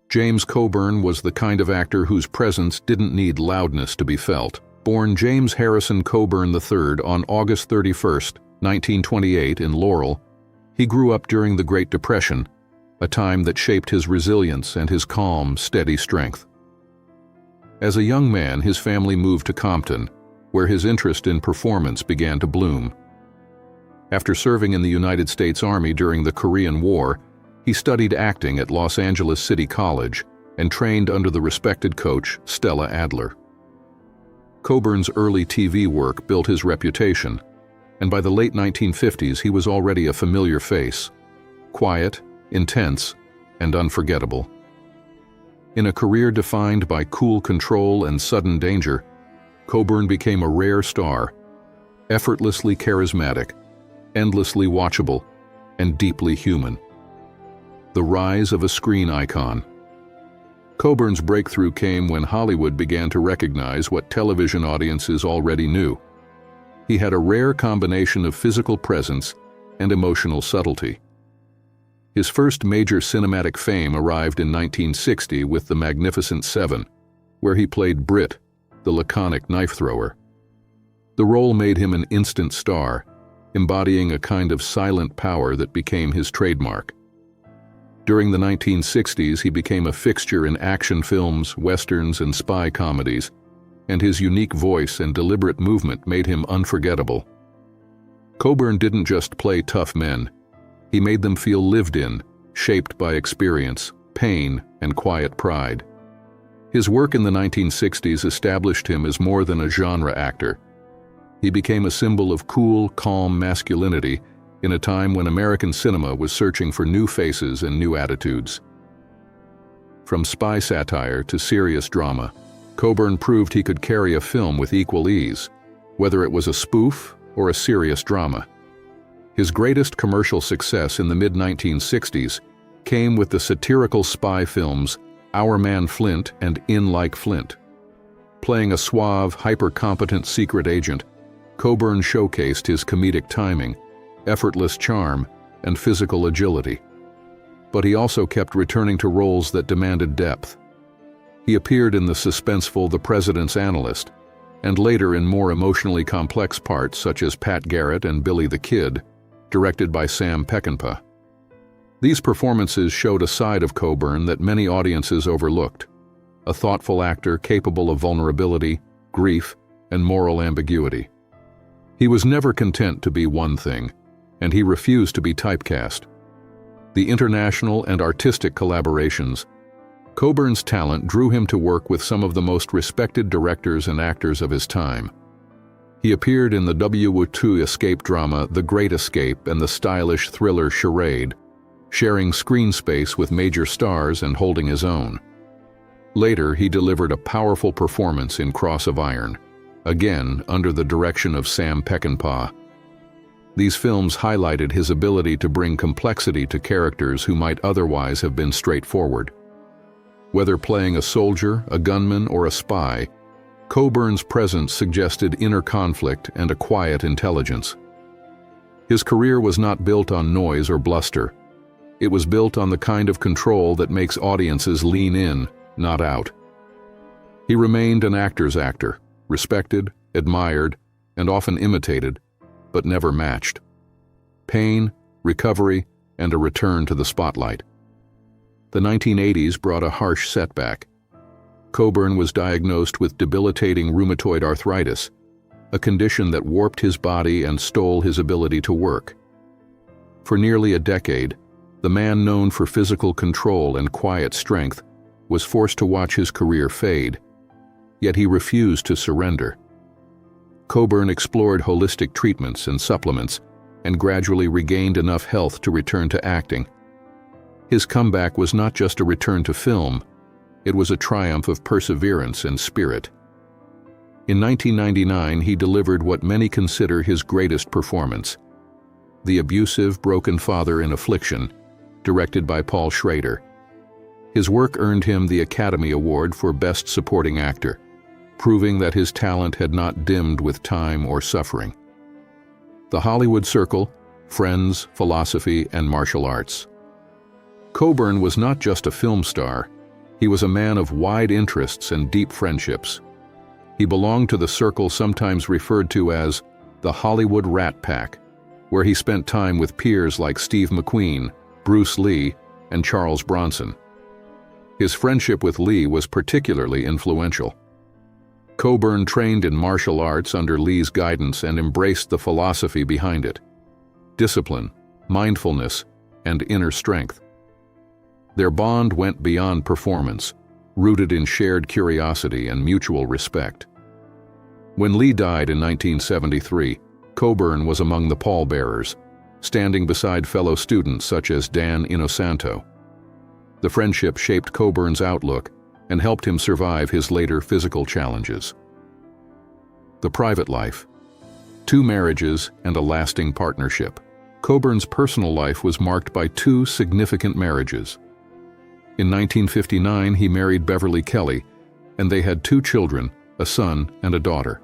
James Coburn was the kind of actor whose presence didn't need loudness to be felt. Born James Harrison Coburn III on August 31, 1928 in Laurel, he grew up during the Great Depression, a time that shaped his resilience and his calm, steady strength. As a young man, his family moved to Compton, where his interest in performance began to bloom. After serving in the United States Army during the Korean War, he studied acting at Los Angeles City College and trained under the respected coach Stella Adler. Coburn's early TV work built his reputation, and by the late 1950s he was already a familiar face, quiet, intense, and unforgettable. In a career defined by cool control and sudden danger, Coburn became a rare star, effortlessly charismatic, endlessly watchable, and deeply human. The rise of a screen icon. Coburn's breakthrough came when Hollywood began to recognize what television audiences already knew. He had a rare combination of physical presence and emotional subtlety. His first major cinematic fame arrived in 1960 with The Magnificent Seven, where he played Britt, the laconic knife thrower. The role made him an instant star, embodying a kind of silent power that became his trademark. During the 1960s, he became a fixture in action films, westerns, and spy comedies, and his unique voice and deliberate movement made him unforgettable. Coburn didn't just play tough men. He made them feel lived in, shaped by experience, pain, and quiet pride. His work in the 1960s established him as more than a genre actor. He became a symbol of cool, calm masculinity in a time when American cinema was searching for new faces and new attitudes. From spy satire to serious drama, Coburn proved he could carry a film with equal ease, whether it was a spoof or a serious drama. His greatest commercial success in the mid-1960s came with the satirical spy films Our Man Flint and In Like Flint. Playing a suave, hyper-competent secret agent, Coburn showcased his comedic timing, effortless charm, and physical agility. But he also kept returning to roles that demanded depth. He appeared in the suspenseful The President's Analyst, and later in more emotionally complex parts such as Pat Garrett and Billy the Kid, directed by Sam Peckinpah. These performances showed a side of Coburn that many audiences overlooked, a thoughtful actor capable of vulnerability, grief, and moral ambiguity. He was never content to be one thing, and he refused to be typecast. The international and artistic collaborations. Coburn's talent drew him to work with some of the most respected directors and actors of his time. He appeared in the W2 escape drama The Great Escape and the stylish thriller Charade, sharing screen space with major stars and holding his own. Later, he delivered a powerful performance in Cross of Iron, again under the direction of Sam Peckinpah. These films highlighted his ability to bring complexity to characters who might otherwise have been straightforward. Whether playing a soldier, a gunman, or a spy, Coburn's presence suggested inner conflict and a quiet intelligence. His career was not built on noise or bluster. It was built on the kind of control that makes audiences lean in, not out. He remained an actor's actor, respected, admired, and often imitated, but never matched. Pain, recovery, and a return to the spotlight. The 1980s brought a harsh setback. Coburn was diagnosed with debilitating rheumatoid arthritis, a condition that warped his body and stole his ability to work. For nearly a decade, the man known for physical control and quiet strength was forced to watch his career fade, yet he refused to surrender. Coburn explored holistic treatments and supplements and gradually regained enough health to return to acting. His comeback was not just a return to film, it was a triumph of perseverance and spirit. In 1999, he delivered what many consider his greatest performance, The Abusive, Broken Father in Affliction, directed by Paul Schrader. His work earned him the Academy Award for Best Supporting Actor, proving that his talent had not dimmed with time or suffering. The Hollywood Circle, Friends, Philosophy, and Martial Arts. Coburn was not just a film star, He was a man of wide interests and deep friendships. He belonged to the circle sometimes referred to as the Hollywood Rat Pack, where he spent time with peers like Steve McQueen, Bruce Lee, and Charles Bronson. His friendship with Lee was particularly influential. Coburn trained in martial arts under Lee's guidance and embraced the philosophy behind it: discipline, mindfulness, and inner strength. Their bond went beyond performance, rooted in shared curiosity and mutual respect. When Lee died in 1973, Coburn was among the pallbearers, standing beside fellow students such as Dan Inosanto. The friendship shaped Coburn's outlook and helped him survive his later physical challenges. The private life. 2 marriages and a lasting partnership. Coburn's personal life was marked by 2 significant marriages. In 1959, he married Beverly Kelly, and they had 2 children, a son and a daughter.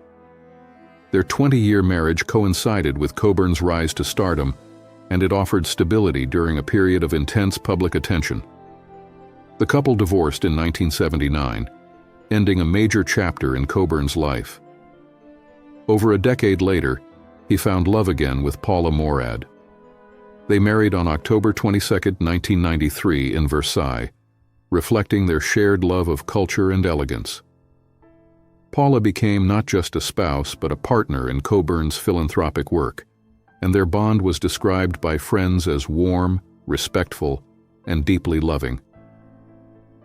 Their 20-year marriage coincided with Coburn's rise to stardom, and it offered stability during a period of intense public attention. The couple divorced in 1979, ending a major chapter in Coburn's life. Over a decade later, he found love again with Paula Morad. They married on October 22, 1993 in Versailles, reflecting their shared love of culture and elegance. Paula became not just a spouse but a partner in Coburn's philanthropic work, and their bond was described by friends as warm, respectful, and deeply loving.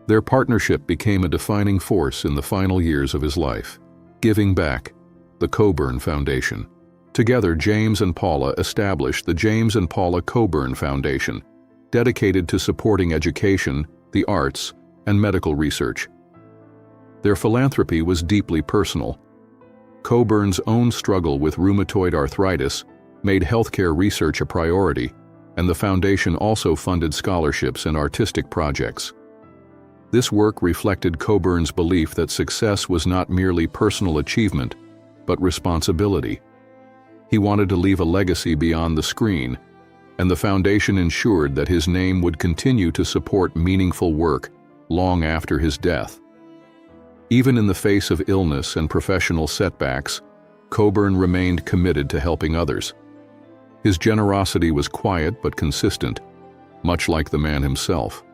Their partnership became a defining force in the final years of his life. Giving back, the Coburn Foundation. Together, James and Paula established the James and Paula Coburn Foundation, dedicated to supporting education, the arts, and medical research. Their philanthropy was deeply personal. Coburn's own struggle with rheumatoid arthritis made healthcare research a priority, and the foundation also funded scholarships and artistic projects. This work reflected Coburn's belief that success was not merely personal achievement, but responsibility. He wanted to leave a legacy beyond the screen, and the foundation ensured that his name would continue to support meaningful work long after his death. Even in the face of illness and professional setbacks, Coburn remained committed to helping others. His generosity was quiet but consistent, much like the man himself.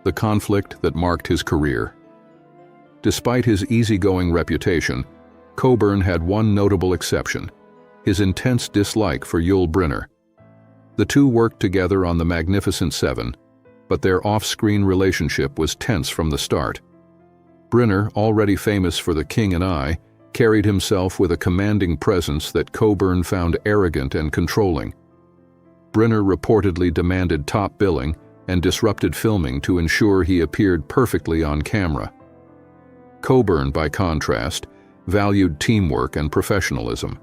The conflict that marked his career. Despite his easygoing reputation, Coburn had one notable exception: his intense dislike for Yul Brynner. The two worked together on The Magnificent Seven, but their off-screen relationship was tense from the start. Brynner, already famous for The King and I, carried himself with a commanding presence that Coburn found arrogant and controlling. Brynner reportedly demanded top billing and disrupted filming to ensure he appeared perfectly on camera. Coburn, by contrast, valued teamwork and professionalism.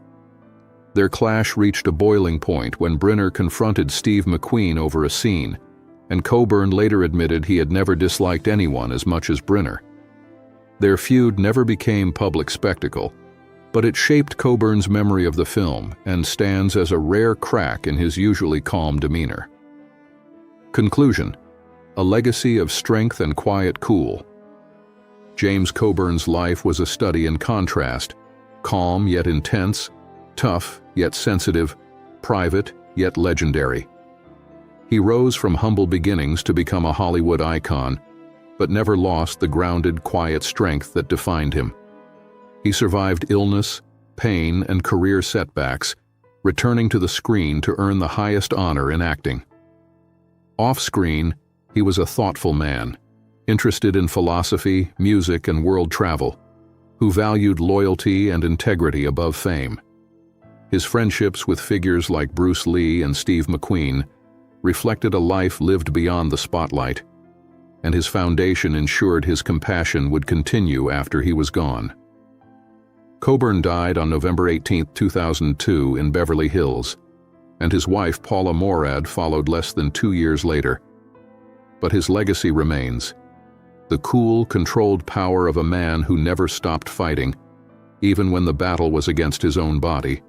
Their clash reached a boiling point when Brynner confronted Steve McQueen over a scene, and Coburn later admitted he had never disliked anyone as much as Brynner. Their feud never became public spectacle, but it shaped Coburn's memory of the film and stands as a rare crack in his usually calm demeanor. Conclusion: a legacy of strength and quiet cool. James Coburn's life was a study in contrast: calm yet intense, tough yet sensitive, private yet legendary. He rose from humble beginnings to become a Hollywood icon, but never lost the grounded, quiet strength that defined him. He survived illness, pain, and career setbacks, returning to the screen to earn the highest honor in acting. Off-screen, he was a thoughtful man, interested in philosophy, music, and world travel, who valued loyalty and integrity above fame. His friendships with figures like Bruce Lee and Steve McQueen reflected a life lived beyond the spotlight, and his foundation ensured his compassion would continue after he was gone. Coburn died on November 18, 2002 in Beverly Hills, and his wife Paula Morad followed less than 2 years later. But his legacy remains: the cool, controlled power of a man who never stopped fighting, even when the battle was against his own body.